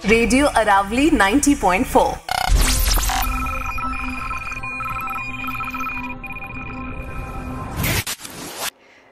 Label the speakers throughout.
Speaker 1: Radio Aravali 90.4।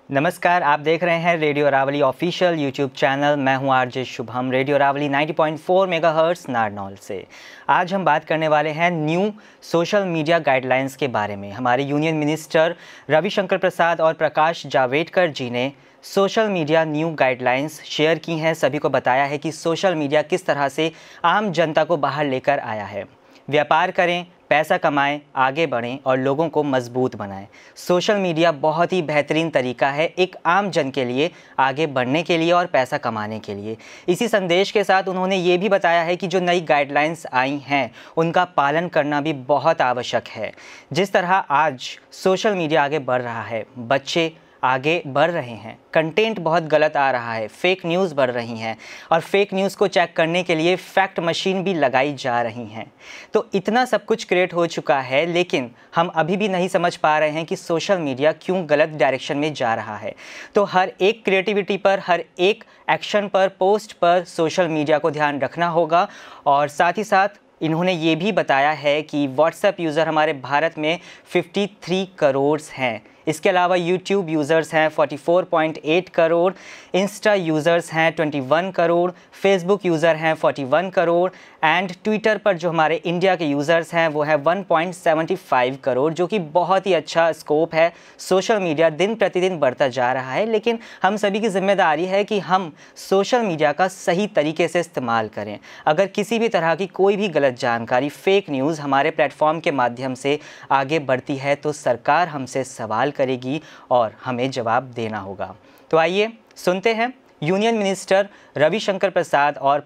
Speaker 2: नमस्कार, आप देख रहे हैं radio Aravali official YouTube channel. मैं हूं RJ Shubham, radio Aravali 90.4 megahertz Narnaul से। आज हम बात करने वाले हैं न्यू सोशल मीडिया गाइडलाइंस के बारे में। हमारे यूनियन मिनिस्टर रविशंकर प्रसाद और प्रकाश जावड़ेकर जी ने social media new guidelines share की हैं। सभी को बताया है कि सोशल मीडिया किस तरह से आम जनता को बाहर लेकर आया है। व्यापार करें, पैसा कमाएं, आगे बढ़ें और लोगों को मजबूत बनाएं। सोशल मीडिया बहुत ही बेहतरीन तरीका है एक आम जन के लिए आगे बढ़ने के लिए और पैसा कमाने के लिए। इसी संदेश के साथ उन्होंने ये भी बताया है कि जो नई गाइडलाइंस आई हैं उनका पालन करना भी बहुत आवश्यक है। जिस तरह आज सोशल मीडिया आगे बढ़ रहा है, बच्चे आगे बढ़ रहे हैं, कंटेंट बहुत गलत आ रहा है, फेक न्यूज़ बढ़ रही हैं और फेक न्यूज़ को चेक करने के लिए फैक्ट मशीन भी लगाई जा रही हैं। तो इतना सब कुछ क्रिएट हो चुका है, लेकिन हम अभी भी नहीं समझ पा रहे हैं कि सोशल मीडिया क्यों गलत डायरेक्शन में जा रहा है। तो हर एक क्रिएटिविटी पर, हर एक एक्शन पर, पोस्ट पर सोशल मीडिया को ध्यान रखना होगा। और साथ ही साथ इन्होंने ये भी बताया है कि व्हाट्सएप यूज़र हमारे भारत में 53 करोड़ हैं। इसके अलावा यूट्यूब यूज़र्स हैं 44.8 करोड़, इंस्टा यूज़र्स हैं 21 करोड़, फेसबुक यूज़र हैं 41 करोड़ एंड ट्विटर पर जो हमारे इंडिया के यूज़र्स हैं वो है 1.75 करोड़, जो कि बहुत ही अच्छा स्कोप है। सोशल मीडिया दिन प्रतिदिन बढ़ता जा रहा है, लेकिन हम सभी की जिम्मेदारी है कि हम सोशल मीडिया का सही तरीके से इस्तेमाल करें। अगर किसी भी तरह की कोई भी गलत जानकारी, फेक न्यूज़ हमारे प्लेटफॉर्म के माध्यम से आगे बढ़ती है तो सरकार हमसे सवाल करेगी और हमें जवाब देना होगा। तो आइए सुनते हैं यूनियन मिनिस्टर रविशंकर प्रसाद और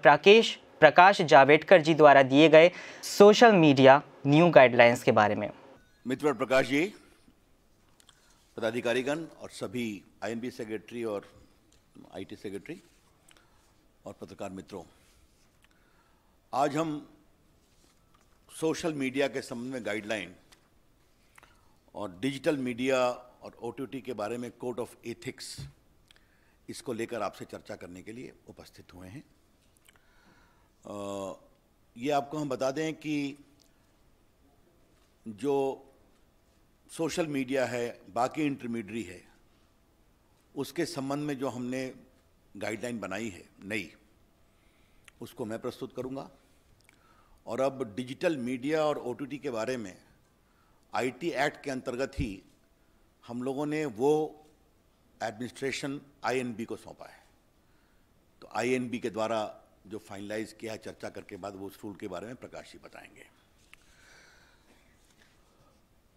Speaker 2: प्रकाश जावड़ेकर जी द्वारा दिए गए सोशल मीडिया न्यू गाइडलाइंस के बारे में।
Speaker 3: मित्र प्रकाश जी, पदाधिकारीगण और सभी आईएनबी सेक्रेटरी और आईटी सेक्रेटरी और पत्रकार मित्रों, आज हम सोशल मीडिया के संबंध में गाइडलाइन और डिजिटल मीडिया और ओटीटी के बारे में कोड ऑफ एथिक्स, इसको लेकर आपसे चर्चा करने के लिए उपस्थित हुए हैं। ये आपको हम बता दें कि जो सोशल मीडिया है, बाकी इंटरमीडियरी है, उसके संबंध में जो हमने गाइडलाइन बनाई है नई, उसको मैं प्रस्तुत करूंगा। और अब डिजिटल मीडिया और ओटीटी के बारे में आईटी एक्ट के अंतर्गत ही हम लोगों ने वो एडमिनिस्ट्रेशन आईएनबी को सौंपा है। तो आईएनबी के द्वारा जो फाइनलाइज किया है, चर्चा करके बाद वो उस रूल के बारे में प्रकाश जी बताएंगे।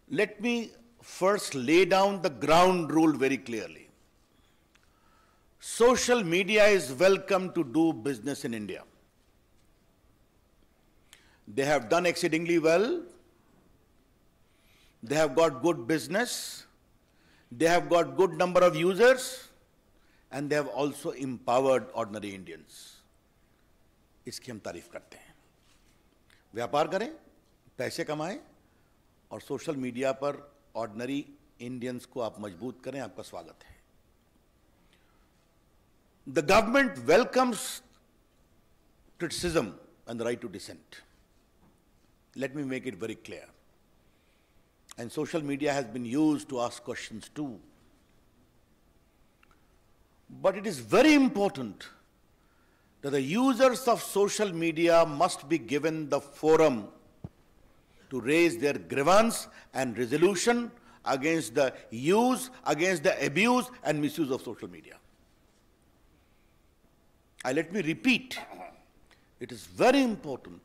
Speaker 3: Let me first lay down the ground rule very clearly. Social media is welcome to do business in India. They have done exceedingly well. They have got good business. They have got good number of users, and they have also empowered ordinary Indians. इसकी हम तारीफ करते हैं। व्यापार करें, पैसे कमाएं और सोशल मीडिया पर ऑर्डिनरी इंडियंस को आप मजबूत करें। आपका स्वागत है। The government welcomes criticism and the right to dissent. Let me make it very clear. And social media has been used to ask questions too. But it is very important that the users of social media must be given the forum to raise their grievance and resolution against the use, against the abuse and misuse of social media. Let me repeat, it is very important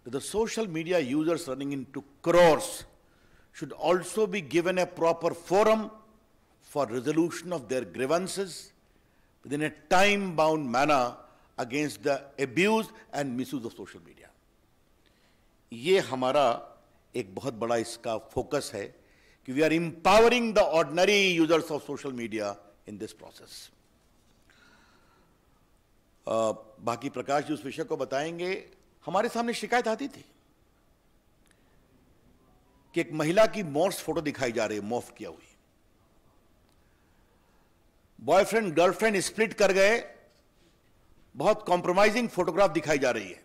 Speaker 3: that the social media users running into crores should also be given a proper forum for resolution of their grievances within a time-bound manner against the abuse and misuse of social media. ये हमारा एक बहुत बड़ा इसका focus है कि we are empowering the ordinary users of social media in this process. बाकी प्रकाश जी उस विषय को बताएंगे। हमारे सामने शिकायत आती थी कि एक महिला की मॉर्स फोटो दिखाई जा रही है, मॉर्फ किया हुई। बॉयफ्रेंड गर्लफ्रेंड स्प्लिट कर गए, बहुत कॉम्प्रोमाइजिंग फोटोग्राफ दिखाई जा रही है।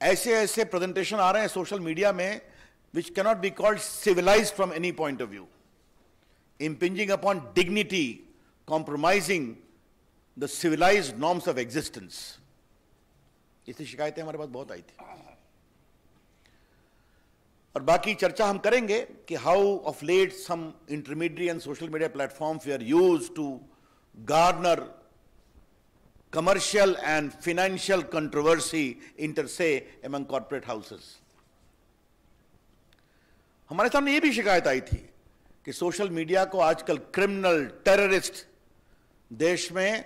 Speaker 3: ऐसे ऐसे प्रेजेंटेशन आ रहे हैं सोशल मीडिया में which cannot be called civilized from any point of view, impinging upon dignity, compromising the civilized norms of existence. इसकी शिकायतें हमारे पास बहुत आई थी और बाकी चर्चा हम करेंगे कि how of late some intermediate and social media platforms were used to garner commercial and financial controversy inter se among corporate houses. हमारे सामने ये भी शिकायत आई थी कि सोशल मीडिया को आजकल क्रिमिनल, टेररिस्ट, देश में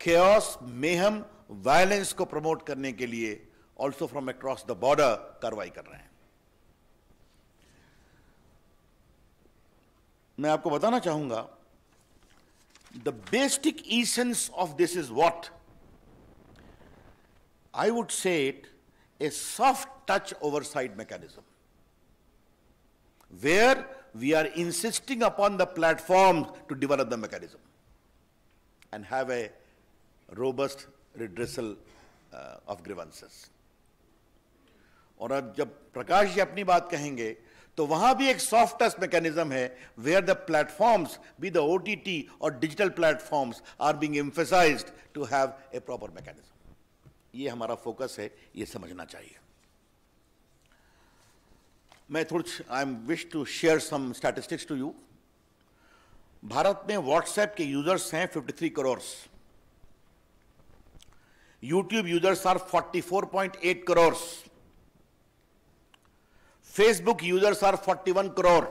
Speaker 3: chaos, mayhem, वायलेंस को प्रमोट करने के लिए also from across the border कार्रवाई कर रहे हैं. मैं आपको बताना चाहूंगा the basic essence of this is what? I would say it a soft touch oversight mechanism, where we are insisting upon the platforms to develop the mechanism and have a robust redressal of grievances. और अब जब प्रकाश जी अपनी बात कहेंगे तो वहां भी एक सॉफ्ट टच मैकेनिज्म है where the platforms be the OTT और digital platforms are being emphasised to have a proper mechanism. ये हमारा फोकस है, ये समझना चाहिए. मैं I am wish to share some statistics to you. Bharat में व्हाट्सएप के यूजर्स हैं 53 crore. YouTube users are 44.8 crore. Facebook users are 41 crore.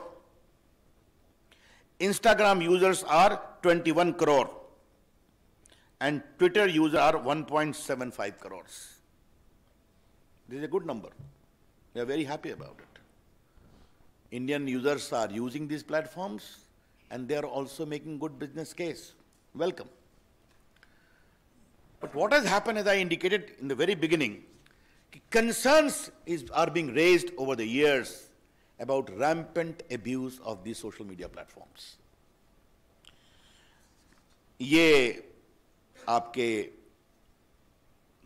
Speaker 3: Instagram users are 21 crore. And Twitter users are 1.75 crores. This is a good number. We are very happy about it. Indian users are using these platforms and they are also making good business case. Welcome. But what has happened, as I indicated in the very beginning, concerns are being raised over the years about rampant abuse of these social media platforms. ये आपके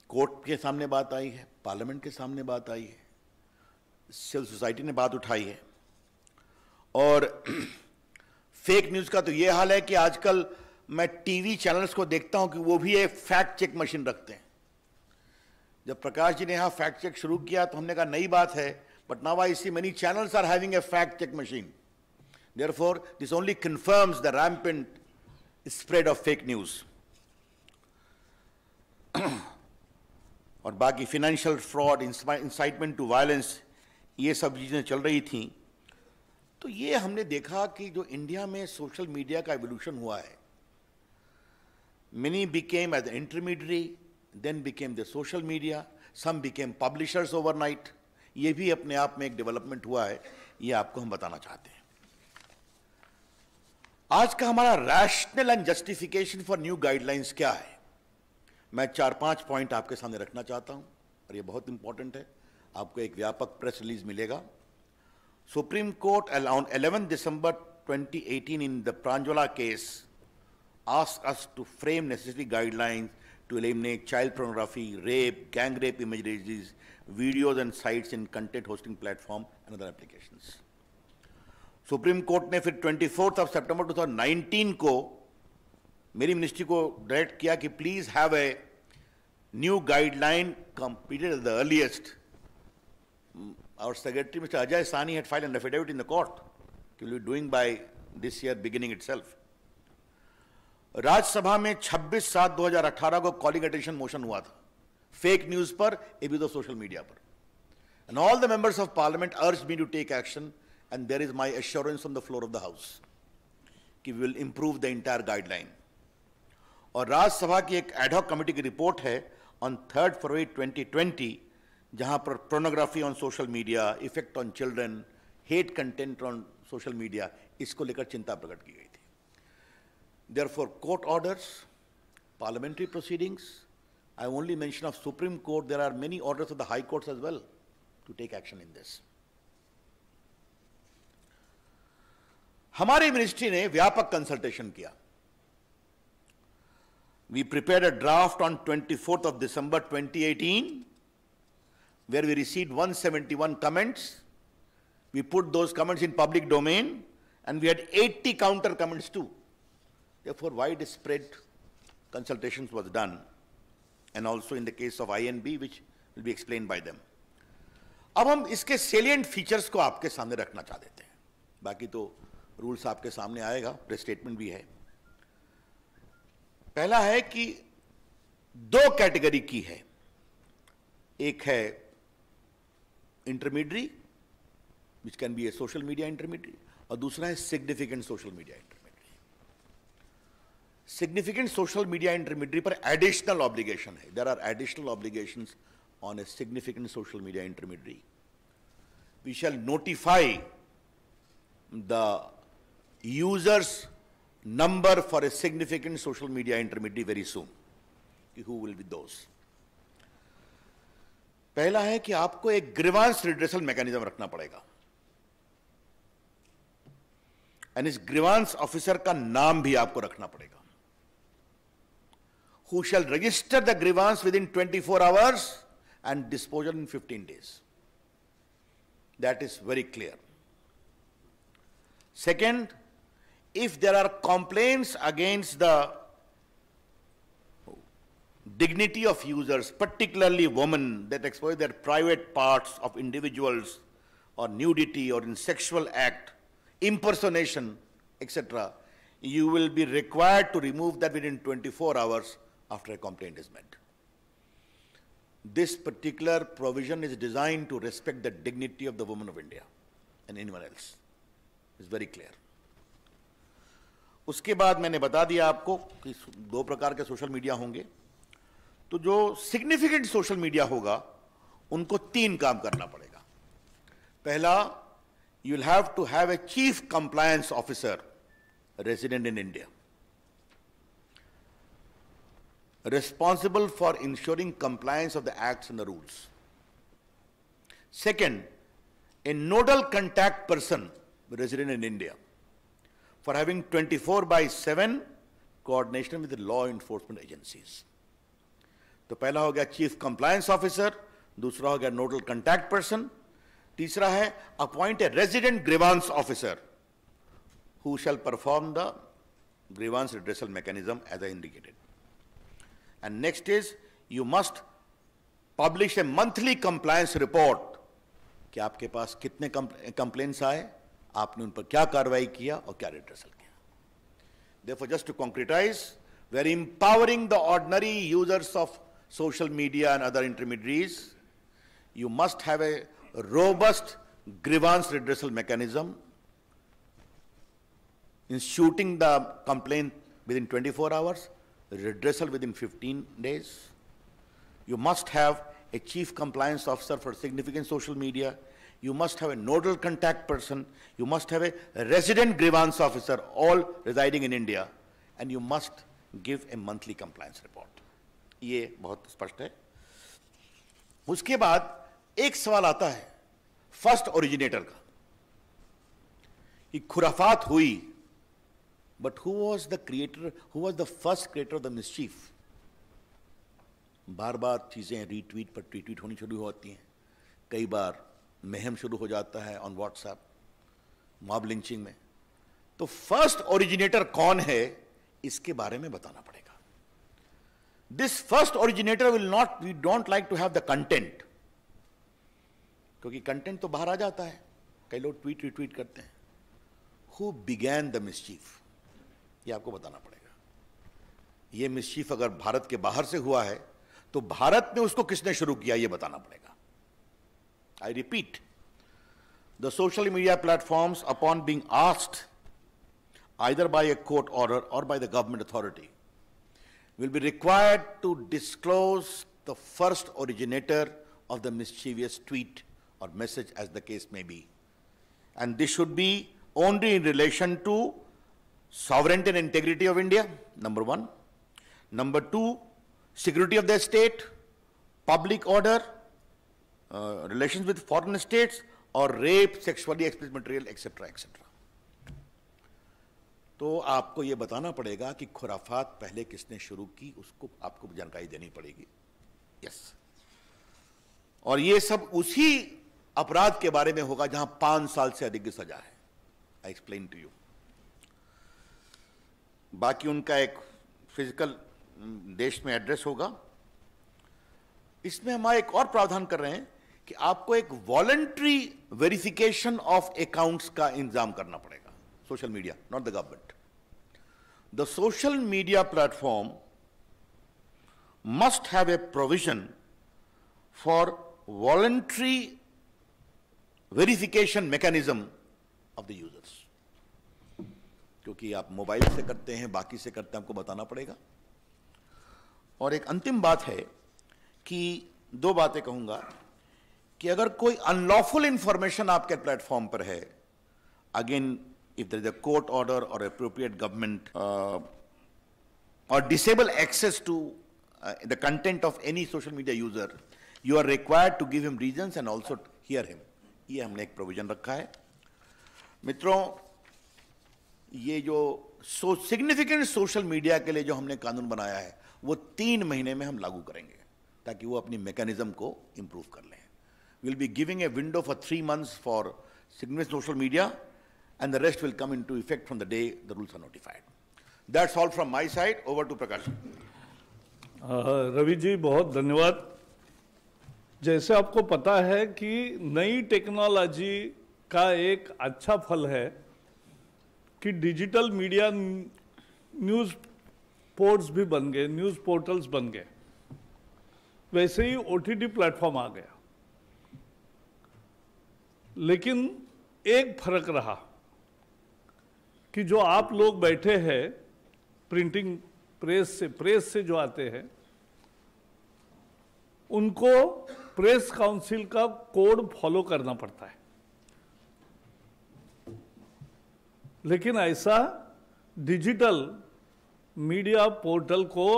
Speaker 3: court के सामने बात आई है, parliament के सामने बात आई है, सिविल सोसाइटी ने बात उठाई है. और फेक न्यूज का तो ये हाल है कि आजकल मैं टीवी चैनल्स को देखता हूं कि वो भी एक फैक्ट चेक मशीन रखते हैं. जब प्रकाश जी ने यहां फैक्ट चेक शुरू किया तो हमने कहा नई बात है, but now I see many channels are having a fact check machine. Therefore this only confirms the rampant spread of fake news. और बाकी financial fraud, incitement to violence, ये सब चीजें चल रही थी. तो ये हमने देखा कि जो इंडिया में सोशल मीडिया का एवोल्यूशन हुआ है, many became as an intermediary, then became the social media, some became publishers overnight. ये भी अपने आप में एक डेवलपमेंट हुआ है, ये आपको हम बताना चाहते हैं. आज का हमारा rational and justification for new guidelines क्या है, मैं 4-5 पॉइंट आपके सामने रखना चाहता हूं और ये बहुत इंपॉर्टेंट है. आपको एक व्यापक प्रेस रिलीज मिलेगा. Supreme court on 11 December 2018 in the Pranjwala case asked us to frame necessary guidelines to eliminate child pornography, rape, gang rape images, videos and sites in content hosting platform and other applications. Supreme court ने फिर 24 सितंबर 2019 को मेरी ministry को direct किया कि please have a new guideline completed at the earliest. Our secretary mister Ajay Sawhney had filed an affidavit in the court कि will be doing by this year beginning itself. Rajya Sabha में 26/7/2018 को कॉलिंग अटेंशन मोशन हुआ था fake news पर, एबी तो social media पर. And all the members of parliament urged me to take action and there is my assurance on the floor of the house that we will improve the entire guideline. और राज्यसभा की एक ad hoc committee की report है on 3 February 2020 जहां पर pornography on social media, effect on children, hate content on social media, इसको लेकर चिंता प्रकट की गई थी. Therefore, court orders, parliamentary proceedings, I only mention of Supreme Court, there are many orders of the High Courts as well to take action in this. हमारी ministry ने व्यापक कंसल्टेशन किया. We prepared a draft on 24th of December 2018 where we received 171 comments. We put those comments in public domain, and we had 80 counter comments too. Therefore, widespread consultations was done, and also in the case of INB, which will be explained by them. अब हम इसके salient features को आपके सामने रखना चाह देते हैं. बाकी तो रूल्स आपके सामने आएगा, प्रेस स्टेटमेंट भी है. पहला है कि दो कैटेगरी की है. एक है intermediate, which can be a social media intermediary, और दूसरा है significant social media intermediary. Significant social media intermediary पर additional obligation है. There are additional obligations on a significant social media intermediary. We shall notify the users number for a significant social media intermediary very soon. Who will be those? पहला है कि आपको एक grievance redressal mechanism रखना पड़ेगा, and इस grievance officer का नाम भी आपको रखना पड़ेगा. Who shall register the grievance within 24 hours and disposal in 15 days. That is very clear. Second, if there are complaints against the dignity of users, particularly women, that expose their private parts of individuals, or nudity, or in sexual act, impersonation, etc., you will be required to remove that within 24 hours after a complaint is made. This particular provision is designed to respect the dignity of the women of India and anyone else. It's very clear. उसके बाद मैंने बता दिया आपको कि दो प्रकार के सोशल मीडिया होंगे. तो जो सिग्निफिकेंट सोशल मीडिया होगा उनको तीन काम करना पड़ेगा. पहला, you will have to have a chief compliance officer resident in India, responsible for ensuring compliance of the acts and the rules. Second, a nodal contact person resident in India for having 24/7 coordination with the law enforcement agencies. तो पहला हो गया chief compliance officer, दूसरा हो गया nodal contact person, तीसरा है appoint a resident grievance officer who shall perform the grievance redressal mechanism as I indicated. And next is, you must publish a monthly compliance report कि आपके पास कितने complaints आए, आपने उन पर क्या कार्रवाई किया और क्या रिड्रेसल किया. Therefore, just to concretize, we are empowering the ordinary users of social media and other intermediaries. You must have a robust grievance redressal mechanism, instituting the complaint within 24 hours, redressal within 15 days. You must have a chief compliance officer for significant social media. You must have a nodal contact person. You must have a resident grievance officer, all residing in India. And you must give a monthly compliance report. ये बहुत स्पष्ट है. उसके बाद एक सवाल आता है फर्स्ट ओरिजिनेटर का कि खुराफात हुई, but who was the creator, who was the first creator of the mischief? बार बार चीजें रीट्वीट पर ट्वीट होनी शुरू होती हैं, कई बार महम शुरू हो जाता है ऑन व्हाट्सएप, मॉब लिंचिंग में. तो फर्स्ट ओरिजिनेटर कौन है इसके बारे में बताना पड़ेगा. This first originator will not, we don't like to have the content, क्योंकि कंटेंट तो बाहर आ जाता है, कई लोग ट्वीट रिट्वीट करते हैं. हु बिगैन द मिसचीफ, ये आपको बताना पड़ेगा. ये मिसचीफ अगर भारत के बाहर से हुआ है तो भारत में उसको किसने शुरू किया ये बताना पड़ेगा. I repeat, the social media platforms upon being asked either by a court order or by the government authority will be required to disclose the first originator of the mischievous tweet or message as the case may be. And this should be only in relation to sovereignty and integrity of India, number one. Number two, security of the state, public order, relations with foreign states, or rape, sexually explicit material, etc., etc. तो आपको ये बताना पड़ेगा कि खुराफात पहले किसने शुरू की, उसको आपको जानकारी देनी पड़ेगी. यस. और ये सब उसी अपराध के बारे में होगा जहां 5 साल से अधिक की सजा है। I explain to you. बाकी उनका एक फिजिकल देश में एड्रेस होगा। इसमें हम एक और प्रावधान कर रहे हैं कि आपको एक वॉलंटरी वेरिफिकेशन ऑफ अकाउंट्स का इंतजाम करना पड़ेगा। Social media, not the government. The social media platform must have a provision for voluntary verification mechanism of the users। क्योंकि आप मोबाइल से करते हैं, बाकी से करते हैं, आपको बताना पड़ेगा। और एक अंतिम बात है कि 2 बातें कहूंगा कि अगर कोई अनलॉफुल इंफॉर्मेशन आपके प्लेटफॉर्म पर है, again if there is a court order or appropriate government or disable access to the content of any social media user, you are required to give him reasons and also hear him। ये हमने एक provision रखा है। मित्रों, ये जो significant social media के लिए जो हमने कानून बनाया है वो 3 महीने में हम लागू करेंगे ताकि वो अपनी मैकेनिज्म को इंप्रूव कर लें। Will be giving a window for 3 months for significant social media and the rest will come into effect from the day the rules are notified. That's all from my side. Over to Prakash।
Speaker 4: Ravi ji, बहुत धन्यवाद। जैसे आपको पता है कि नई technology का एक अच्छा फल है कि डिजिटल मीडिया न्यूज़ पोर्ट्स भी बन गए, न्यूज़ पोर्टल्स बन गए। वैसे ही OTT प्लेटफॉर्म आ गया। लेकिन एक फर्क रहा कि जो आप लोग बैठे हैं प्रिंटिंग प्रेस से जो आते हैं, उनको प्रेस काउंसिल का कोड फॉलो करना पड़ता है। लेकिन ऐसा डिजिटल मीडिया पोर्टल को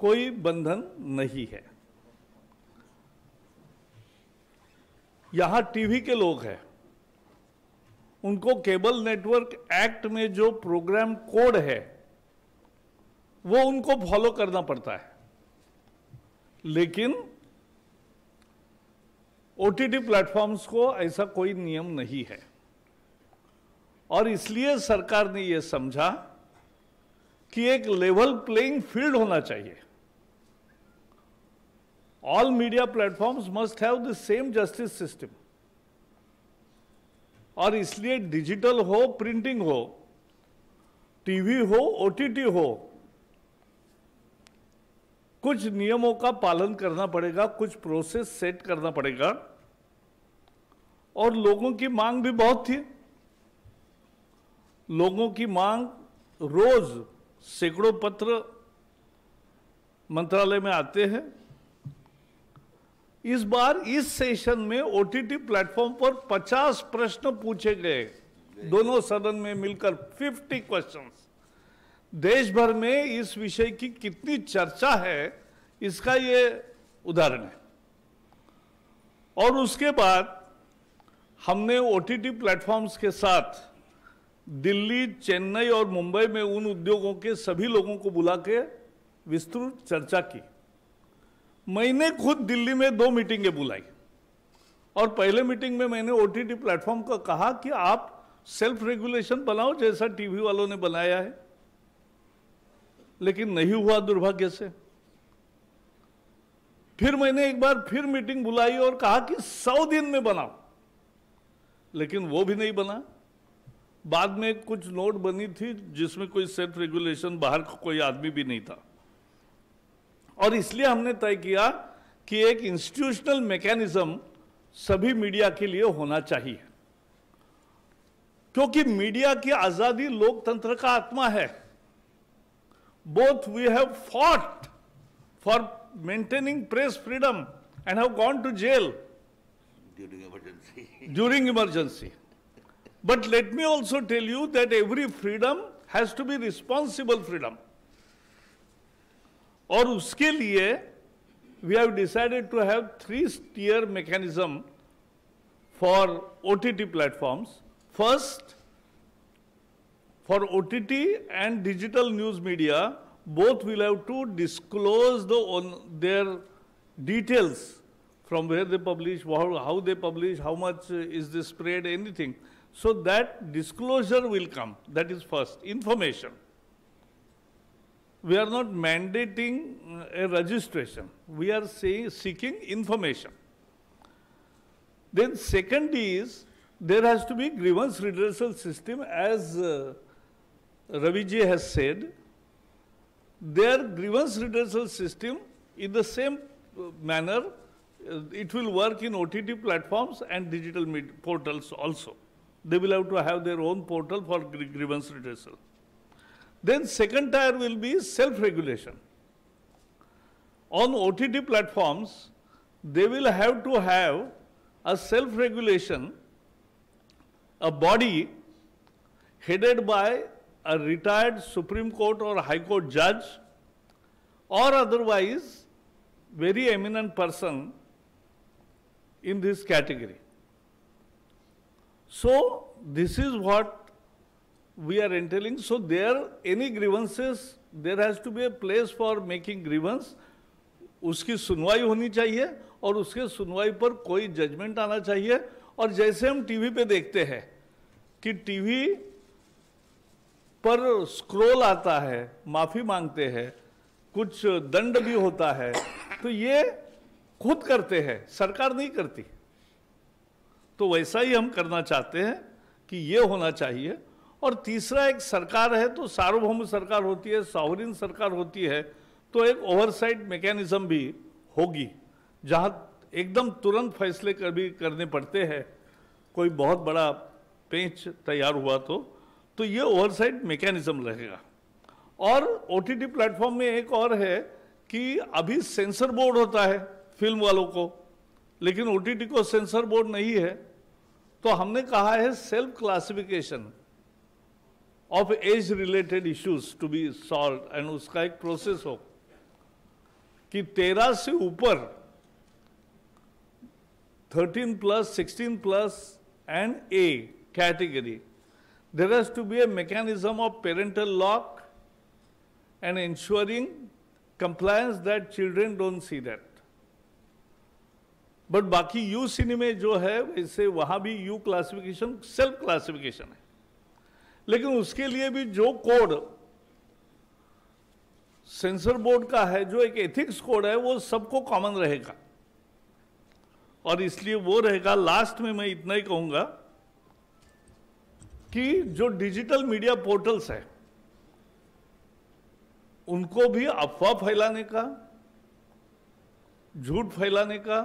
Speaker 4: कोई बंधन नहीं है। यहां टीवी के लोग हैं, उनको केबल नेटवर्क एक्ट में जो प्रोग्राम कोड है वो उनको फॉलो करना पड़ता है। लेकिन OTT प्लेटफॉर्म्स को ऐसा कोई नियम नहीं है और इसलिए सरकार ने यह समझा कि एक लेवल प्लेइंग फील्ड होना चाहिए। All media platforms must have the same justice system और इसलिए डिजिटल हो, प्रिंटिंग हो, टीवी हो, OTT हो, कुछ नियमों का पालन करना पड़ेगा, कुछ प्रोसेस सेट करना पड़ेगा। और लोगों की मांग भी बहुत थी। लोगों की मांग, रोज सैकड़ों पत्र मंत्रालय में आते हैं। इस बार इस सेशन में OTT प्लेटफॉर्म पर 50 प्रश्न पूछे गए, दोनों सदन में मिलकर 50 क्वेश्चंस। देश भर में इस विषय की कितनी चर्चा है इसका ये उदाहरण है। और उसके बाद हमने OTT प्लेटफॉर्म्स के साथ दिल्ली, चेन्नई और मुंबई में उन उद्योगों के सभी लोगों को बुला के विस्तृत चर्चा की। मैंने खुद दिल्ली में 2 मीटिंगें बुलाई और पहले मीटिंग में मैंने OTT प्लेटफॉर्म को कहा कि आप सेल्फ रेगुलेशन बनाओ जैसा टीवी वालों ने बनाया है, लेकिन नहीं हुआ दुर्भाग्य से। फिर मैंने एक बार फिर मीटिंग बुलाई और कहा कि 100 दिन में बनाओ, लेकिन वो भी नहीं बना। बाद में कुछ नोट बनी थी जिसमें कोई सेल्फ रेगुलेशन, बाहर का कोई आदमी भी नहीं था। और इसलिए हमने तय किया कि एक इंस्टीट्यूशनल मैकेनिज्म सभी मीडिया के लिए होना चाहिए, क्योंकि मीडिया की आजादी लोकतंत्र का आत्मा है। Both we have fought for maintaining press freedom and have gone to jail during emergency. But let me also tell you that every freedom has to be responsible freedom. और उसके लिए we have decided to have 3-tier mechanism for OTT platforms. First, for OTT and digital news media, both will have to disclose their details from where they publish, how they publish, how much is this spread, anything. So that disclosure will come. That is first, information. We are not mandating a registration. We are seeking information. Then second is, there has to be grievance redressal system, as Raviji has said. Their grievance redressal system, in the same manner, it will work in OTT platforms and digital portals also. They will have to have their own portal for grievance redressal. Then second tier will be self-regulation. On OTT platforms, they will have to have a self-regulation, a body headed by a retired Supreme Court or High Court judge, or otherwise very eminent person in this category. So this is what we are entailing. So there, any grievances, there has to be a place for making grievance. उसकी सुनवाई होनी चाहिए और उसके सुनवाई पर कोई judgement आना चाहिए. और जैसे हम टीवी पे देखते हैं कि टीवी पर स्क्रॉल आता है, माफी मांगते हैं, कुछ दंड भी होता है, तो ये खुद करते हैं, सरकार नहीं करती. तो वैसा ही हम करना चाहते हैं कि ये होना चाहिए. और तीसरा, एक सरकार है तो सार्वभौम सरकार होती है, सॉवरेन सरकार होती है, तो एक ओवरसाइट मैकेनिज्म भी होगी, जहां एकदम तुरंत फैसले कभी करने पड़ते हैं, कोई बहुत बड़ा पेंच तैयार हुआ तो ये ओवरसाइट मैकेनिज्म रहेगा. और ओटीटी प्लेटफॉर्म में एक और है कि अभी सेंसर बोर्ड होता है फिल्म वालों को, लेकिन ओटीटी को सेंसर बोर्ड नहीं है. तो हमने कहा है self classification of age related issues to be solved, and उसका एक प्रोसेस हो कि 13 से ऊपर, 13+, 16+ and A category, there has to be a mechanism of parental lock and ensuring compliance that children don't see that. But बाकी you सिनी में जो है वैसे वहां भी यू क्लासिफिकेशन सेल्फ क्लासिफिकेशन है, लेकिन उसके लिए भी जो कोड सेंसर बोर्ड का है, जो एक एथिक्स कोड है, वो सबको कॉमन रहेगा. और इसलिए वो रहेगा. लास्ट में मैं इतना ही कहूंगा कि जो डिजिटल मीडिया पोर्टल्स है, उनको भी अफवाह फैलाने का, झूठ फैलाने का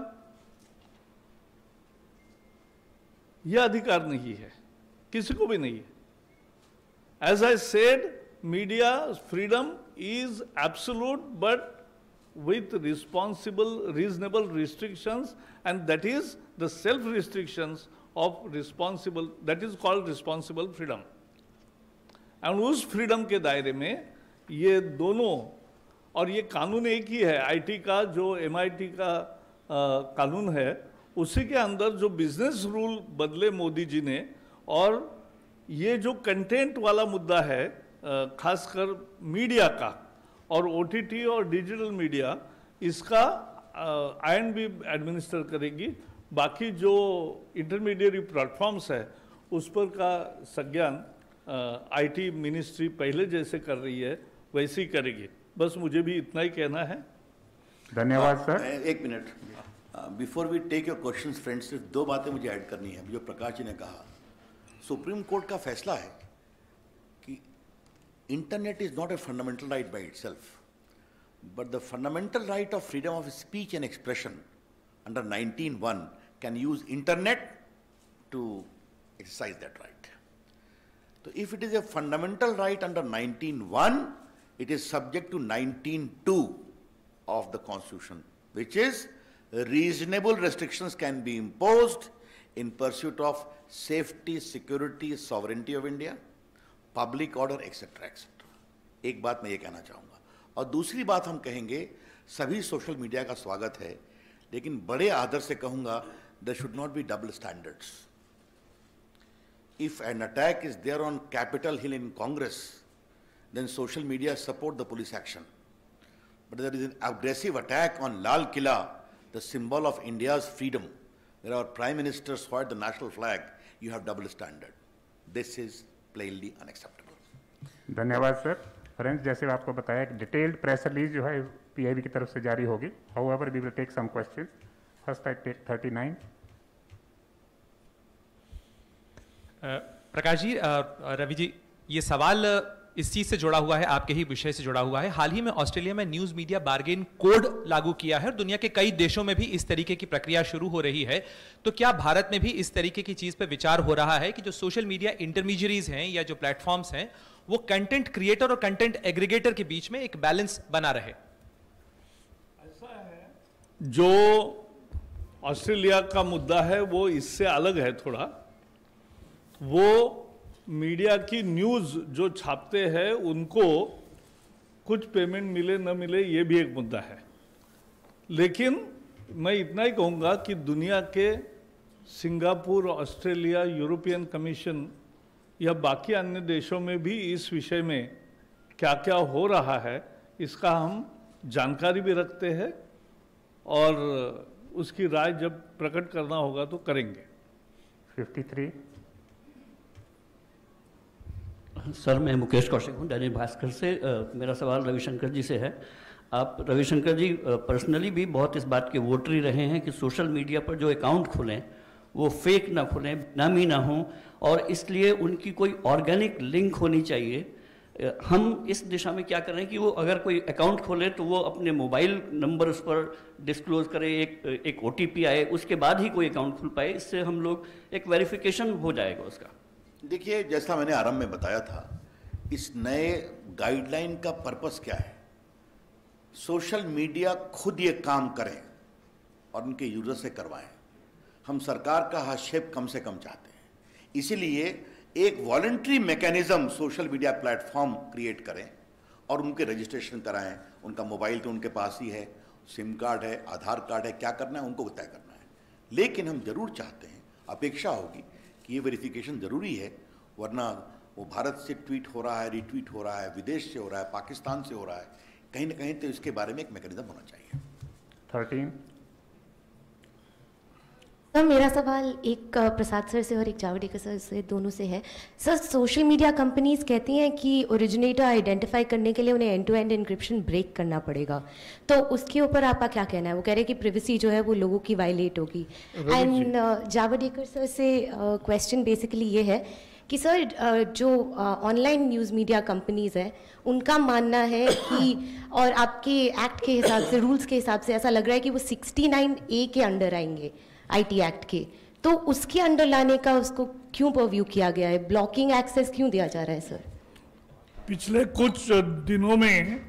Speaker 4: यह अधिकार नहीं है, किसी को भी नहीं है. As I said, media freedom is absolute, but with reasonable restrictions, and that is the self restrictions of responsible, that is called responsible freedom. and उस फ्रीडम के दायरे में ये दोनों, और ये कानून एक ही है, आईटी का जो एमआईटी का कानून है, उसी के अंदर जो बिजनेस रूल बदले मोदी जी ने, और ये जो कंटेंट वाला मुद्दा है खासकर मीडिया का और ओटीटी और डिजिटल मीडिया, इसका आईएनबी एडमिनिस्टर करेगी. बाकी जो इंटरमीडिएट प्लेटफॉर्म्स है उस पर का संज्ञान आईटी मिनिस्ट्री पहले जैसे कर रही है वैसे ही करेगी. बस मुझे भी इतना ही कहना है.
Speaker 5: धन्यवाद सर.
Speaker 3: एक minute, before we take your questions friends, सिर्फ 2 बातें मुझे ऐड करनी है. जो प्रकाश जी ने कहा, सुप्रीम कोर्ट का फैसला है कि internet is not a fundamental right by itself, but the fundamental right of freedom of speech and expression under 19(1) can use internet to exercise that right. तो if it is a fundamental right under 19(1), it is subject to 19(2) of the Constitution, which is reasonable restrictions can be imposed in pursuit of safety, security, sovereignty of India, public order, etc., etc. एक बात मैं ये कहना चाहूँगा. और दूसरी बात हम कहेंगे, सभी सोशल मीडिया का स्वागत है, लेकिन बड़े आदर से कहूँगा, there should not be double standards. If an attack is there on Capitol Hill in Congress, then social media support the police action. But there is an aggressive attack on Lal Killa the symbol of India's freedom, where our Prime Minister hoists the national flag, you have double standard. This is plainly unacceptable.
Speaker 5: धन्यवाद sir. Friends, जैसे आपको बताया कि detailed press release जो है PIB की तरफ से जारी होगी। However we will take some questions. First I take 39।
Speaker 6: Prakash ji, Ravi ji, ये सवाल इस चीज से जुड़ा हुआ है, आपके ही विषय से जुड़ा हुआ है। हाल ही में ऑस्ट्रेलिया में न्यूज मीडिया बार्गेन कोड लागू किया है और दुनिया के कई देशों में भी इस तरीके की प्रक्रिया शुरू हो रही है। तो क्या भारत में भी इस तरीके की चीज पे विचार हो रहा है कि जो सोशल मीडिया इंटरमीडियरीज हैं या जो प्लेटफॉर्म्स हैं, वो कंटेंट क्रिएटर और कंटेंट एग्रीगेटर के बीच में एक बैलेंस बना रहे?
Speaker 4: ऐसा है, जो ऑस्ट्रेलिया का मुद्दा है वो इससे अलग है थोड़ा। वो मीडिया की न्यूज़ जो छापते हैं उनको कुछ पेमेंट मिले न मिले, ये भी एक मुद्दा है। लेकिन मैं इतना ही कहूँगा कि दुनिया के सिंगापुर, ऑस्ट्रेलिया, यूरोपियन कमीशन या बाकी अन्य देशों में भी इस विषय में क्या क्या हो रहा है इसका हम जानकारी भी रखते हैं और उसकी राय जब प्रकट करना होगा तो करेंगे।
Speaker 5: 53।
Speaker 7: सर, मैं मुकेश कौशिक हूँ, दैनिक भास्कर से। मेरा सवाल रविशंकर जी से है। आप रविशंकर जी पर्सनली भी बहुत इस बात के वोटरी रहे हैं कि सोशल मीडिया पर जो अकाउंट खुलें वो फेक ना खुलें, नामी ना हों, और इसलिए उनकी कोई ऑर्गेनिक लिंक होनी चाहिए। हम इस दिशा में क्या कर रहे हैं कि वो अगर कोई अकाउंट खोले तो वो अपने मोबाइल नंबर उस पर डिस्क्लोज करे, एक OTP आए, उसके बाद ही कोई अकाउंट खुल पाए। इससे हम लोग एक वेरिफिकेशन हो जाएगा उसका।
Speaker 3: देखिए, जैसा मैंने आरंभ में बताया था, इस नए गाइडलाइन का पर्पस क्या है? सोशल मीडिया खुद ये काम करें और उनके यूजर से करवाएं। हम सरकार का हस्तक्षेप कम से कम चाहते हैं, इसीलिए एक voluntary mechanism social media platform create करें और उनके रजिस्ट्रेशन कराएं। उनका मोबाइल तो उनके पास ही है, सिम कार्ड है, आधार कार्ड है, क्या करना है उनको तय करना है। लेकिन हम जरूर चाहते हैं, अपेक्षा होगी कि ये वेरिफिकेशन ज़रूरी है, वरना वो भारत से ट्वीट हो रहा है, रिट्वीट हो रहा है, विदेश से हो रहा है, पाकिस्तान से हो रहा है, कहीं ना कहीं तो इसके बारे में एक मैकेनिज्म होना चाहिए।
Speaker 5: 13।
Speaker 8: सर, मेरा सवाल एक प्रसाद सर से और एक जावड़ेकर सर से, दोनों से है। सर, सोशल मीडिया कंपनीज कहती हैं कि ओरिजिनेटर आइडेंटिफाई करने के लिए उन्हें end to end encryption break करना पड़ेगा, तो उसके ऊपर आपका क्या कहना है? वो कह रहे हैं कि प्रिवेसी जो है वो लोगों की वायलेट होगी। एंड जावड़ेकर सर से क्वेश्चन बेसिकली ये है कि सर, जो ऑनलाइन न्यूज़ मीडिया कंपनीज हैं उनका मानना है कि, और आपके एक्ट के हिसाब से, रूल्स के हिसाब से ऐसा लग रहा है कि वो 69A के अंडर आएंगे, IT एक्ट के, तो उसके अंडर लाने का उसको क्यों परव्यू किया गया है? ब्लॉकिंग एक्सेस क्यों दिया जा रहा है सर?
Speaker 4: पिछले कुछ दिनों में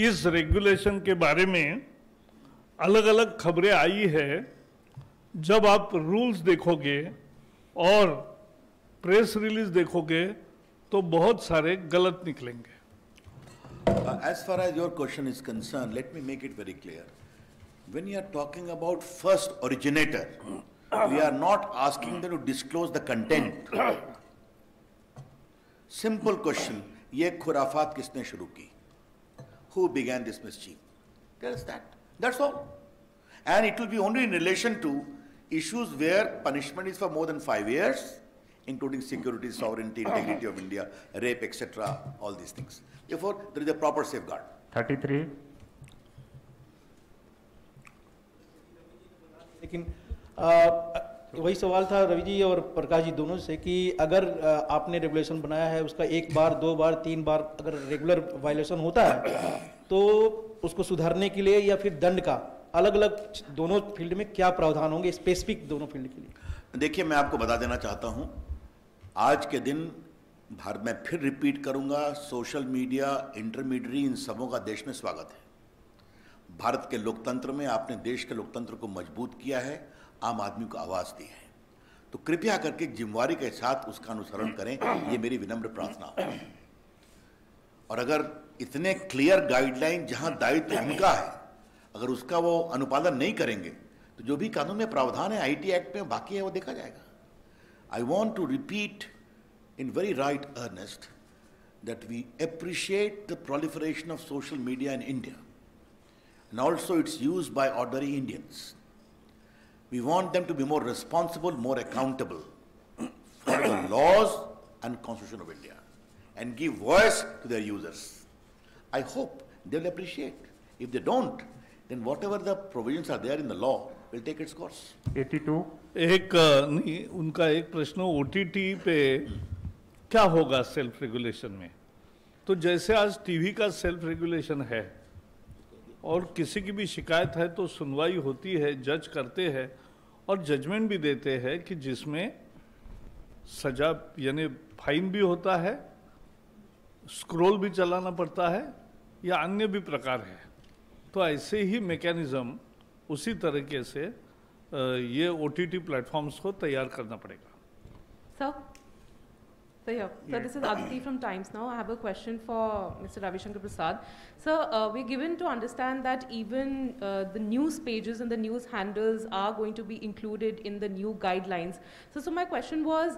Speaker 4: इस रेगुलेशन के बारे में अलग अलग खबरें आई है। जब आप रूल्स देखोगे और प्रेस रिलीज देखोगे तो बहुत सारे गलत निकलेंगे।
Speaker 3: As far as your question is concerned, let me make it very clear. When you are talking about first originator, we are not asking them to disclose the content. Simple question, ये खुराफात किसने शुरू की? Who began this mischief? That's that. That's all. And it will be only in relation to issues where punishment is for more than 5 years, including security, sovereignty, integrity of India, rape, etc., all these things. Therefore, there is a proper safeguard.
Speaker 5: 33।
Speaker 9: लेकिन वही सवाल था रवि जी और प्रकाश जी दोनों से कि अगर आपने रेगुलेशन बनाया है, उसका 1 बार 2 बार 3 बार अगर रेगुलर वायलेशन होता है तो उसको सुधारने के लिए या फिर दंड का अलग अलग दोनों फील्ड में क्या प्रावधान होंगे, स्पेसिफिक दोनों फील्ड के लिए?
Speaker 3: देखिए, मैं आपको बता देना चाहता हूं, आज के दिन भारत में फिर रिपीट करूंगा, सोशल मीडिया इंटरमीडियरी इन सबों का देश में स्वागत है। भारत के लोकतंत्र में आपने देश के लोकतंत्र को मजबूत किया है, आम आदमी को आवाज दी है, तो कृपया करके जिम्मेवारी के साथ उसका अनुसरण करें, ये मेरी विनम्र प्रार्थना है। और अगर इतने क्लियर गाइडलाइन जहां दायित्व उनका है, अगर उसका वो अनुपालन नहीं करेंगे तो जो भी कानून में प्रावधान है IT एक्ट में बाकी है वो देखा जाएगा। I want to repeat in very right earnest that we appreciate the proliferation of social media in India. and also its use by ordinary Indians. We want them to be more responsible, more accountable for the laws and Constitution of India and give voice to their users. I hope they will appreciate. If they don't, then whatever the provisions are there in the law will take its course.
Speaker 5: 82.
Speaker 4: नहीं, उनका एक प्रश्न OTT पे क्या होगा self regulation में। तो जैसे आज टीवी का सेल्फ रेगुलेशन है और किसी की भी शिकायत है तो सुनवाई होती है, जज करते हैं और जजमेंट भी देते हैं कि जिसमें सजा यानी फाइन भी होता है, स्क्रॉल भी चलाना पड़ता है या अन्य भी प्रकार है। तो ऐसे ही मैकेनिज्म उसी तरीके से ये OTT प्लेटफॉर्म्स को तैयार करना पड़ेगा।
Speaker 10: So this is Aditi from Times Now. I have a question for Mr. Ravi Shankar Prasad. So we're given to understand that even the news pages and the news handles are going to be included in the new guidelines. So my question was,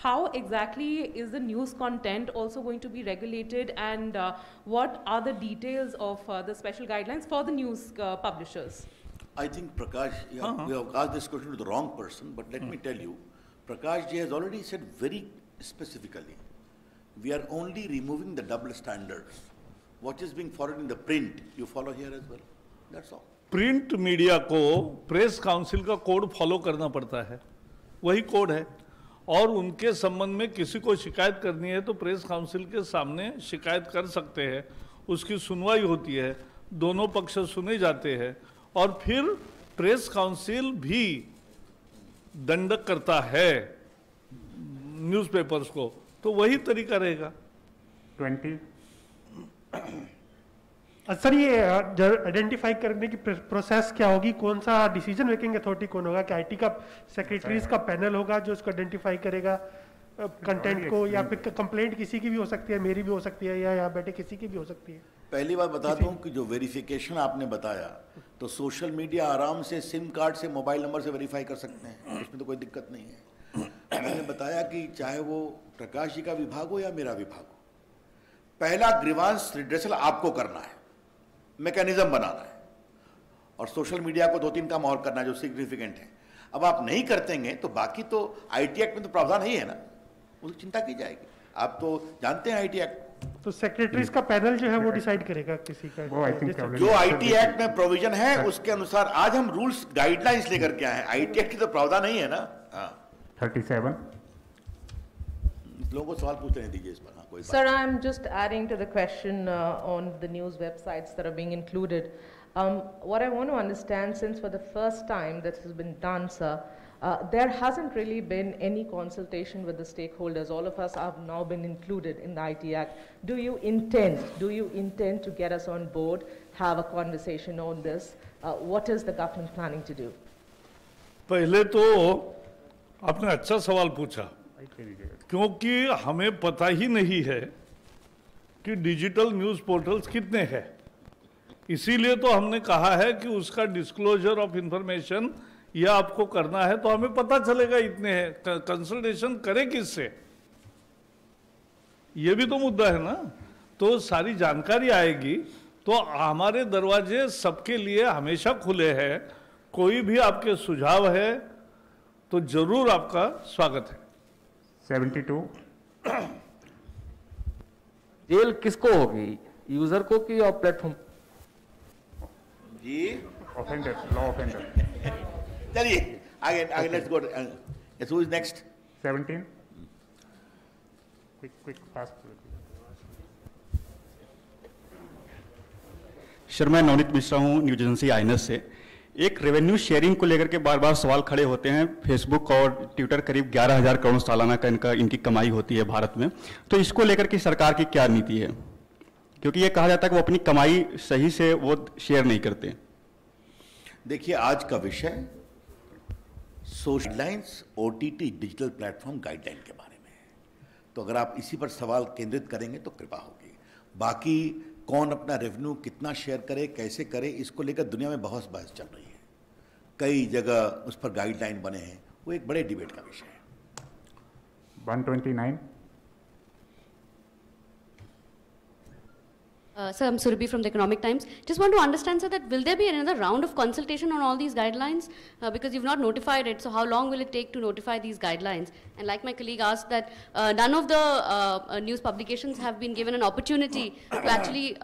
Speaker 10: how exactly is the news content also going to be regulated, and what are the details of the special guidelines for the news publishers?
Speaker 3: I think Prakash, you have asked this question to the wrong person, but let me tell you, Prakash ji has already said very specifically, we are only removing the double standards. What is being followed in the print, you follow here as well. That's all.
Speaker 4: Print media को press council का code follow करना पड़ता है, वही code है। और उनके संबंध में किसी को शिकायत करनी है तो प्रेस काउंसिल के सामने शिकायत कर सकते हैं, उसकी सुनवाई होती है, दोनों पक्ष सुने जाते हैं और फिर प्रेस काउंसिल भी दंडक करता है न्यूज़पेपर्स को, तो वही तरीका रहेगा।
Speaker 5: 20.
Speaker 11: सर ये आइडेंटिफाई करने की प्रोसेस क्या होगी, कौन सा डिसीजन मेकिंग अथॉरिटी कौन होगा, कि आईटी का सेक्रेटरीज का पैनल होगा जो इसको आइडेंटिफाई करेगा कंटेंट को, या फिर कंप्लेंट किसी की भी हो सकती है, मेरी भी हो सकती है, या यहाँ बैठे किसी की भी हो सकती है? पहली
Speaker 3: बात बता दूं कि जो वेरिफिकेशन आपने बताया, तो सोशल मीडिया आराम से सिम कार्ड से मोबाइल नंबर से वेरीफाई कर सकते हैं, उसमें तो कोई दिक्कत नहीं है। मैंने बताया कि चाहे वो प्रकाश जी का विभाग हो या मेरा विभाग हो, पहला ग्रीवांस रिड्रेसल आपको करना है, मैकेनिज्म बनाना है, और सोशल मीडिया को 2-3 काम और करना है जो सिग्निफिकेंट है। अब आप नहीं करतेंगे तो बाकी तो आईटी एक्ट में तो प्रावधान ही है ना, उसकी चिंता की जाएगी। आप तो जानते हैं आईटी एक्ट,
Speaker 11: तो सेक्रेटरीज का पैनल जो है वो डिसाइड करेगा किसी का,
Speaker 3: जो आईटी एक्ट में प्रोविजन है उसके अनुसार आज हम रूल्स गाइडलाइंस लेकर के आए हैं। आईटी एक्ट की तो प्रावधान नहीं है ना।
Speaker 5: 37.
Speaker 3: लोगों को सवाल पूछने दीजिए इस पर। कोई
Speaker 10: Sir, I'm just adding to the question on the news websites that are being included. What I want to understand, since for the first time this has been done, sir, there hasn't really been any consultation with the stakeholders. All of us have now been included in the IT Act. Do you intend to get us on board, have a conversation on this? What is the government planning to do?
Speaker 4: पहले तो आपने अच्छा सवाल पूछा, क्योंकि हमें पता ही नहीं है कि डिजिटल न्यूज़ पोर्टल्स कितने हैं। इसीलिए तो हमने कहा है कि उसका डिस्क्लोजर ऑफ इंफॉर्मेशन यह आपको करना है, तो हमें पता चलेगा इतने हैं। कंसल्टेशन करें किससे, ये भी तो मुद्दा है ना। तो सारी जानकारी आएगी, तो हमारे दरवाजे सबके लिए हमेशा खुले हैं। कोई भी आपके सुझाव है तो जरूर आपका स्वागत है।
Speaker 5: 72.
Speaker 12: जेल किसको होगी, यूजर को कि और प्लेटफॉर्म?
Speaker 3: जी
Speaker 5: ऑफेंडर, लॉ ऑफेंडर।
Speaker 3: चलिए आगे let's go. Yes, who is next?
Speaker 5: 17. Quick, fast.
Speaker 13: Sir, मैं नवनीत मिश्रा हूँ न्यूज एजेंसी आईएनएस से। एक रेवेन्यू शेयरिंग को लेकर के बार बार सवाल खड़े होते हैं। फेसबुक और ट्विटर करीब 11,000 करोड़ सालाना का इनकी कमाई होती है भारत में, तो इसको लेकर के सरकार की क्या नीति है? क्योंकि ये कहा जाता है कि वो अपनी कमाई सही से वो शेयर नहीं करते।
Speaker 3: देखिए, आज का विषय social lines OTT digital platform guideline के बारे में है, तो अगर आप इसी पर सवाल केंद्रित करेंगे तो कृपा होगी। बाकी कौन अपना रेवेन्यू कितना शेयर करे, कैसे करे, इसको लेकर दुनिया में बहुत बहस चल रही है, कई जगह उस पर गाइडलाइन बने हैं, वो एक बड़े डिबेट का विषय है।
Speaker 5: 129.
Speaker 14: Sir, I'm Surabhi from the Economic Times. Just want to understand, sir, that will there be another round of consultation on all these guidelines? Because you've not notified it, so how long will it take to notify these guidelines? And like my colleague asked, that none of the news publications have been given an opportunity to actually,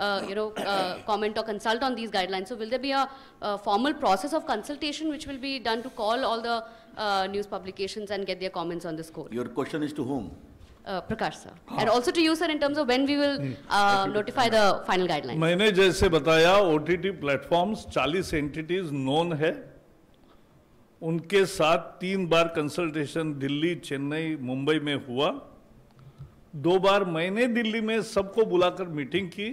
Speaker 14: comment or consult on these guidelines. So will there be a formal process of consultation which will be done to call all the news publications and get their comments on this code?
Speaker 3: Your question is to whom?
Speaker 14: Prakash sir, and also to you sir, in terms of when we will notify the final guidelines.
Speaker 4: मैंने जैसे बताया OTT platforms 40 entities known है, उनके साथ 3 बार consultation Delhi, Chennai, Mumbai में हुआ। 2 बार मैंने दिल्ली में सबको बुलाकर मीटिंग की।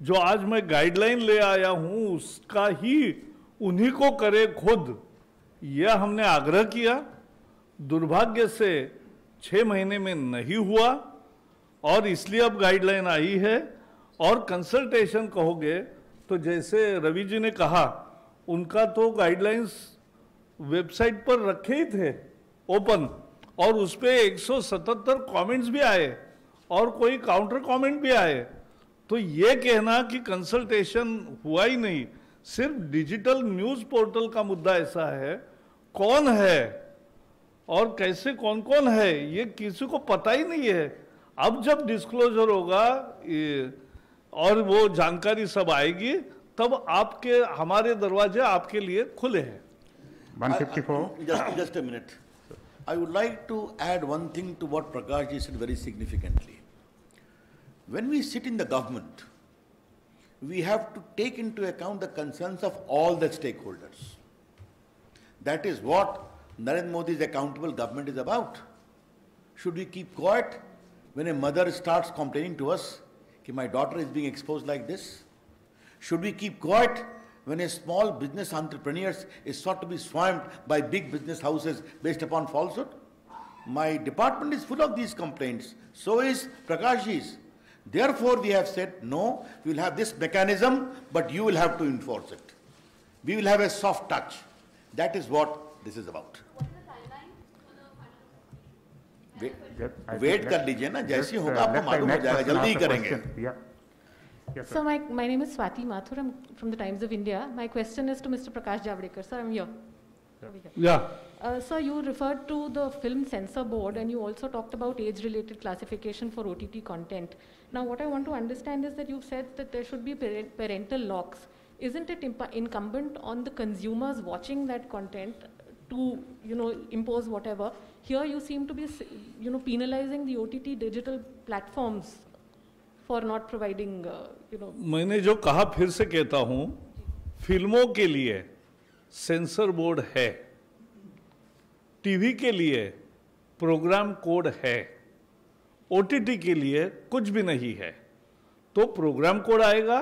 Speaker 4: जो आज मैं गाइडलाइन ले आया हूं उसका ही उन्हीं को करे खुद, यह हमने आग्रह किया। दुर्भाग्य से 6 महीने में नहीं हुआ और इसलिए अब गाइडलाइन आई है। और कंसल्टेशन कहोगे तो जैसे रवि जी ने कहा, उनका तो गाइडलाइंस वेबसाइट पर रखे ही थे ओपन, और उस पे 177 कमेंट्स भी आए और कोई काउंटर कमेंट भी आए। तो ये कहना कि कंसल्टेशन हुआ ही नहीं, सिर्फ डिजिटल न्यूज पोर्टल का मुद्दा ऐसा है, कौन है और कैसे कौन कौन है ये किसी को पता ही नहीं है। अब जब डिस्क्लोजर होगा और वो जानकारी सब आएगी, तब आपके हमारे दरवाजे आपके लिए खुले हैं।
Speaker 5: 154.
Speaker 3: Just a minute. I would like to add one thing to what Prakash ji said very significantly. When we sit in the government, we have to take into account the concerns of all the stakeholders. That is what Narendra Modi's accountable government is about. Should we keep quiet when a mother starts complaining to us that my daughter is being exposed like this? Should we keep quiet when a small business entrepreneur is sought to be swamped by big business houses based upon falsehood? My department is full of these complaints. So is Prakashji's. Therefore, we have said, no, we will have this mechanism, but you will have to enforce it. We will have a soft touch. That is what this is about. Wait कर लीजिए ना, जैसी होगा आपको मालूम हो जाएगा, जल्दी ही करेंगे।
Speaker 10: So my name is Swati Mathur. I'm from the Times of India. My question is to Mr. Prakash Javadekar. Sir, I'm here.
Speaker 4: Yeah.
Speaker 10: Sir, you referred to the Film Censor Board and you also talked about age-related classification for OTT content. Now, what I want to understand is that you've said that there should be parental locks. Isn't it incumbent on the consumers watching that content to, impose whatever? Here you seem to be, penalizing the OTT digital platforms for not providing,
Speaker 4: मैंने जो कहा फिर से कहता हूं, फिल्मों के लिए सेंसर बोर्ड है, टीवी के लिए प्रोग्राम कोड है, ओटीटी के लिए कुछ भी नहीं है। तो प्रोग्राम कोड आएगा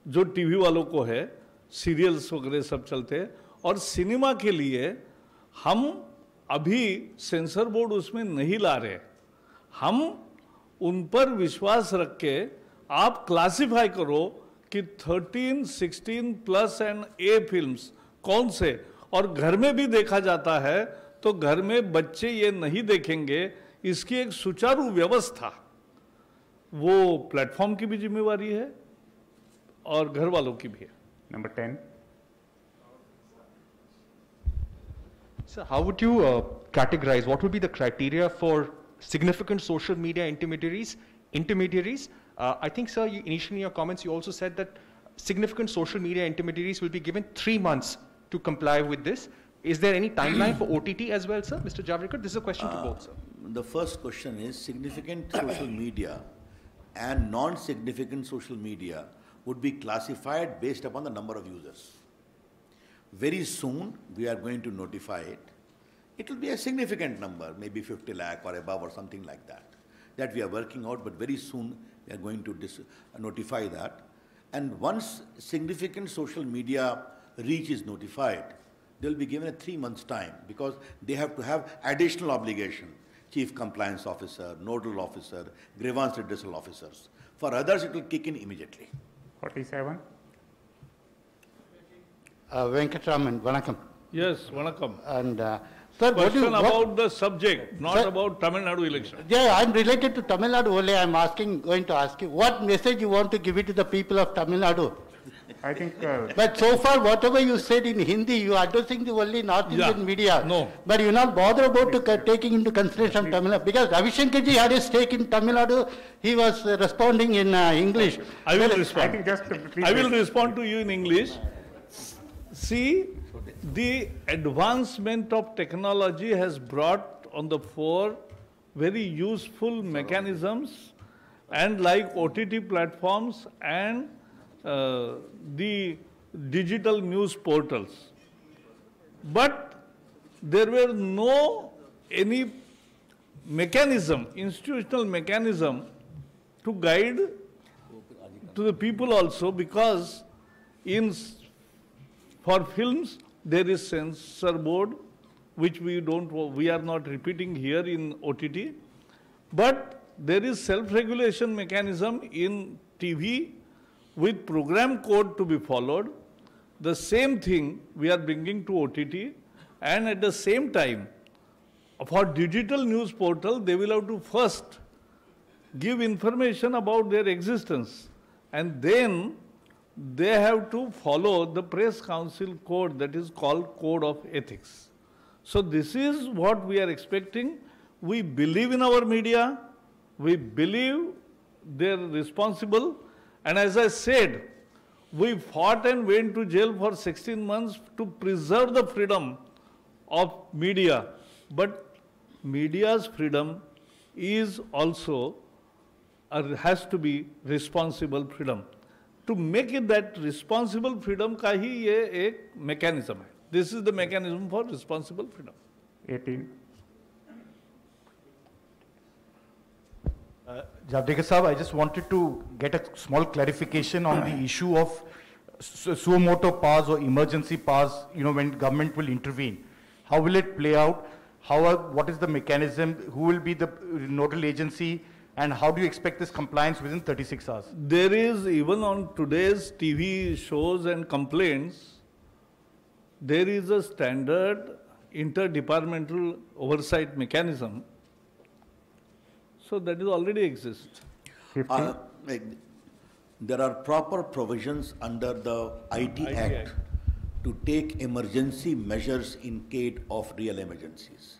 Speaker 4: जो टीवी वालों को है, सीरियल्स वगैरह सब चलते हैं, और सिनेमा के लिए हम अभी सेंसर बोर्ड उसमें नहीं ला रहे। हम उन पर विश्वास रख के आप क्लासिफाई करो कि 13, 16 प्लस एंड ए फिल्म्स कौन से, और घर में भी देखा जाता है तो घर में बच्चे ये नहीं देखेंगे, इसकी एक सुचारू व्यवस्था वो प्लेटफॉर्म की भी जिम्मेवारी है और घर वालों की भी है।
Speaker 5: Number 10.
Speaker 15: So how would you categorize, what would be the criteria for significant social media intermediaries? I think, sir, initially in your comments, you also said that significant social media intermediaries will be given 3 months to comply with this. Is there any timeline for OTT as well, sir? Mr. Javadekar, this is a question to both, sir.
Speaker 3: The first question is significant social media and non-significant social media would be classified based upon the number of users. Very soon, we are going to notify it. It will be a significant number, maybe 50 lakh or above or something like that. That we are working out, but very soon we are going to notify that. And once significant social media reach is notified, they will be given a 3 months time because they have to have additional obligation. Chief Compliance Officer, Nodal Officer, Grievance Redressal Officers. For others, it will kick in immediately.
Speaker 5: 47.
Speaker 16: Venkatraman, vanakkam.
Speaker 4: Yes, vanakkam.
Speaker 16: And
Speaker 4: Sir, question about the subject, not
Speaker 16: sir,
Speaker 4: about Tamil Nadu election.
Speaker 16: Yeah, I'm related to Tamil Nadu only. I'm going to ask you, what message you want to give it to the people of Tamil Nadu?
Speaker 5: I think.
Speaker 16: But so far, whatever you said in Hindi, you are addressing the only North Indian media.
Speaker 4: No.
Speaker 16: But you're not bothered about taking into consideration Tamil Nadu. Because Ravi Shankar ji had a stake in Tamil Nadu. He was responding in English.
Speaker 4: I will respond.
Speaker 5: I think just
Speaker 4: I will respond to you in English. See, the advancement of technology has brought on the fore very useful mechanisms, and like OTT platforms and the digital news portals. But there were any mechanism, institutional mechanism to guide to the people also, because for films there is censor board, which we are not repeating here in OTT, but there is self-regulation mechanism in TV with program code to be followed. The same thing we are bringing to OTT, and at the same time, for digital news portal, they will have to first give information about their existence, and then they have to follow the Press Council code that is called Code of Ethics. So this is what we are expecting. We believe in our media. We believe they're responsible. And as I said, we fought and went to jail for 16 months to preserve the freedom of media. But media's freedom is also, has to be responsible freedom. To make it that responsible freedom का ही ये एक mechanism है. This is the mechanism for responsible freedom.
Speaker 5: 18.
Speaker 17: Javadekar Saab, I just wanted to get a small clarification on the issue of suo motu powers or emergency powers, when government will intervene. How will it play out? What is the mechanism? Who will be the nodal agency? And how do you expect this compliance within 36 hours?
Speaker 4: There is, even on today's TV shows and complaints, there is a standard interdepartmental oversight mechanism. So that is already exists.
Speaker 3: There are proper provisions under the IT Act to take emergency measures in case of real emergencies.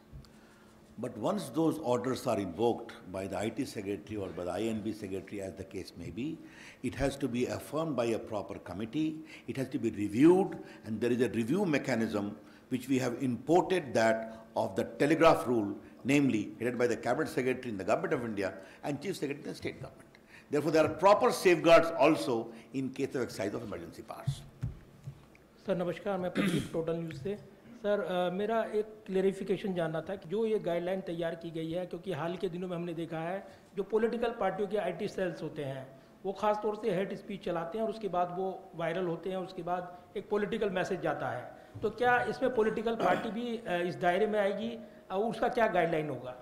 Speaker 3: But once those orders are invoked by the IT Secretary or by the INB Secretary, as the case may be, it has to be affirmed by a proper committee, it has to be reviewed, and there is a review mechanism which we have imported that of the telegraph rule, namely headed by the Cabinet Secretary in the Government of India and Chief Secretary in the State Government. Therefore, there are proper safeguards also in case of exercise of emergency powers.
Speaker 9: Sir नमस्कार, मैं Pradeep total news से। Sir मेरा एक clarification जानना था कि जो ये गाइडलाइन तैयार की गई है, क्योंकि हाल के दिनों में हमने देखा है जो पॉलिटिकल पार्टियों के आईटी सेल्स होते हैं वो खास तौर से हेट स्पीच चलाते हैं और उसके बाद वो वायरल होते हैं, उसके बाद एक पॉलिटिकल मैसेज जाता है। तो क्या इसमें पॉलिटिकल पार्टी भी इस दायरे में आएगी और उसका क्या गाइडलाइन होगा?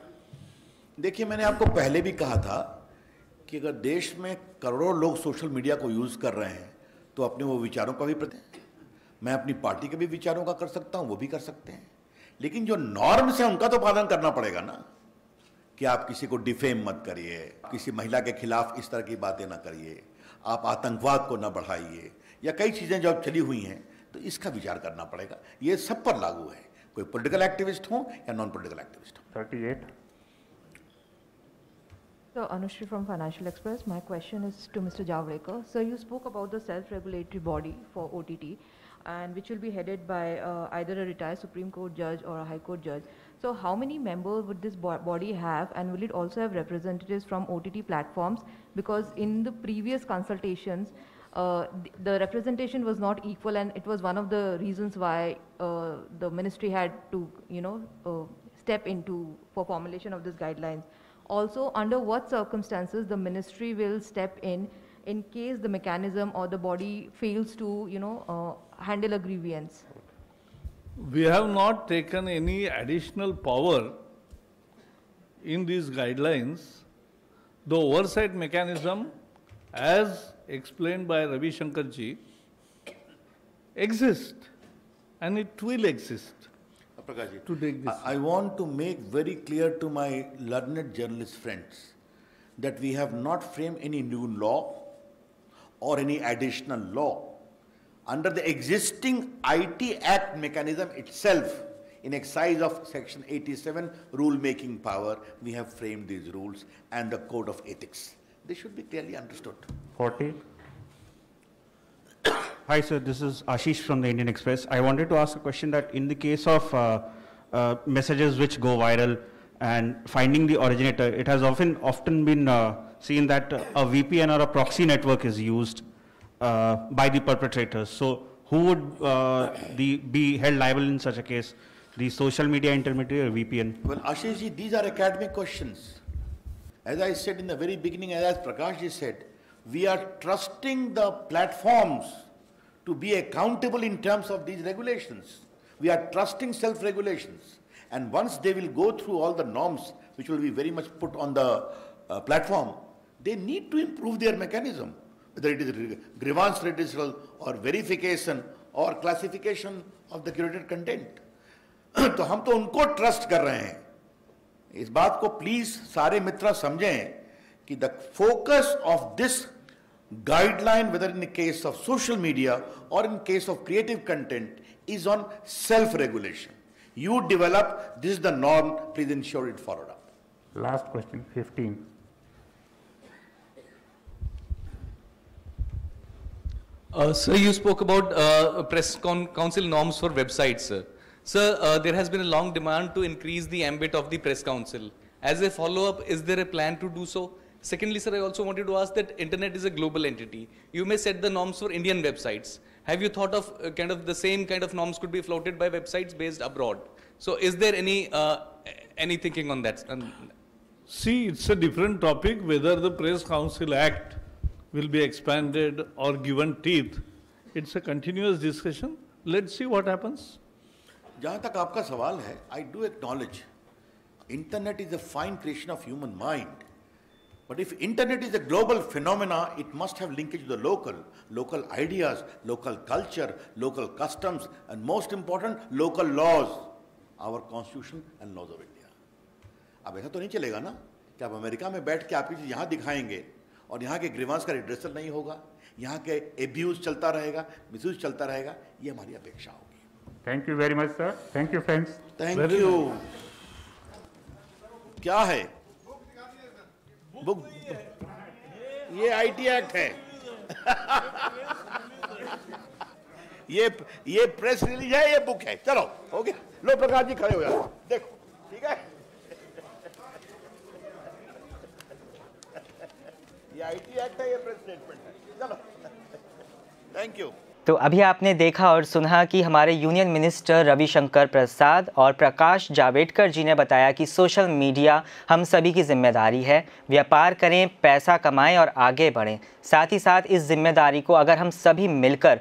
Speaker 3: देखिए, मैंने आपको पहले भी कहा था कि अगर देश में करोड़ों लोग सोशल मीडिया को यूज़ कर रहे हैं तो अपने वो विचारों का भी मैं अपनी पार्टी के भी विचारों का कर सकता हूं, वो भी कर सकते हैं, लेकिन जो नॉर्म्स हैं उनका तो पालन करना पड़ेगा ना, कि आप किसी को डिफेम मत करिए, किसी महिला के खिलाफ इस तरह की बातें ना करिए, आप आतंकवाद को ना बढ़ाइए, या कई चीजें जो चली हुई हैं, तो इसका विचार करना पड़ेगा। ये सब पर लागू है, कोई पॉलिटिकल एक्टिविस्ट हो या नॉन पॉलिटिकल एक्टिविस्ट हो।
Speaker 18: 38. So Anushri from Financial Express, my question is to Mr. Javadekar. So you spoke about the self-regulatory body for OTT, and which will be headed by either a retired Supreme Court judge or a High Court judge. So how many members would this body have, and will it also have representatives from OTT platforms? Because in the previous consultations, the representation was not equal, and it was one of the reasons why the ministry had to, step into for formulation of these guidelines. Also, under what circumstances the ministry will step in case the mechanism or the body fails to, handle a grievance?
Speaker 4: We have not taken any additional power in these guidelines. The oversight mechanism, as explained by Ravi Shankar ji, exists, and it will exist.
Speaker 3: Prakash ji,
Speaker 4: to take this.
Speaker 3: I want to make very clear to my learned journalist friends that we have not framed any new law or any additional law. Under the existing IT Act mechanism itself, in exercise of Section 87 rule-making power, we have framed these rules and the code of ethics. They should be clearly understood.
Speaker 5: 40.
Speaker 19: Hi, sir. This is Ashish from the Indian Express. I wanted to ask a question that in the case of messages which go viral and finding the originator, it has often been seen that a VPN or a proxy network is used by the perpetrators. So who would be held liable in such a case? The social media intermediary or VPN?
Speaker 3: Well, Ashish ji, these are academic questions. As I said in the very beginning, as Prakash ji said, we are trusting the platforms to be accountable in terms of these regulations. We are trusting self-regulations. And once they will go through all the norms, which will be very much put on the platform, they need to improve their mechanism, whether it is grievance redressal or verification or classification of the curated content. तो हम तो उनको trust कर रहे हैं. इस बात को प्लीज सारे मित्र समझें कि the focus of this guideline, whether in the case of social media or in case of creative content, is on self-regulation. You develop, this is the norm, please ensure it followed up.
Speaker 5: Last question, 15.
Speaker 20: Sir, you spoke about press council norms for websites, sir. Sir, there has been a long demand to increase the ambit of the press council. As a follow-up, is there a plan to do so? Secondly, sir, I also wanted to ask that internet is a global entity. You may set the norms for Indian websites. Have you thought of kind of the same kind of norms could be floated by websites based abroad? So is there any thinking on that?
Speaker 4: See, it's a different topic whether the Press Council Act will be expanded or given teeth. It's a continuous discussion. Let's see what happens.
Speaker 3: जहाँ तक आपका सवाल है, I do acknowledge, internet is a fine creation of human mind. But if internet is a global phenomena, it must have linkage to the local ideas, local culture, local customs, and most important, local laws, our constitution and laws of India. अब ऐसा तो नहीं चलेगा ना कि आप America में बैठ के आपकी चीज यहाँ दिखाएंगे और यहाँ के ग्रीवांस का रिड्रेसल नहीं होगा, यहाँ के एब्यूज चलता रहेगा, मिसयूज चलता रहेगा, ये हमारी अपेक्षा होगी.
Speaker 5: Thank you very much, sir. Thank you, friends.
Speaker 3: Thank you. क्या है? बुक, ये आईटी एक्ट है. ये प्रेस रिलीज है, ये बुक है. चलो, हो गया. लो प्रकाश जी खड़े हो जाओ. देखो, ठीक है. ये आईटी एक्ट है, ये प्रेस स्टेटमेंट है. चलो. Thank you.
Speaker 2: तो अभी आपने देखा और सुना कि हमारे यूनियन मिनिस्टर रविशंकर प्रसाद और प्रकाश जावड़ेकर जी ने बताया कि सोशल मीडिया हम सभी की जिम्मेदारी है. व्यापार करें, पैसा कमाएं और आगे बढ़ें. साथ ही साथ इस जिम्मेदारी को अगर हम सभी मिलकर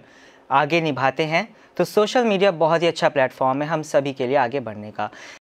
Speaker 2: आगे निभाते हैं तो सोशल मीडिया बहुत ही अच्छा प्लेटफॉर्म है हम सभी के लिए आगे बढ़ने का.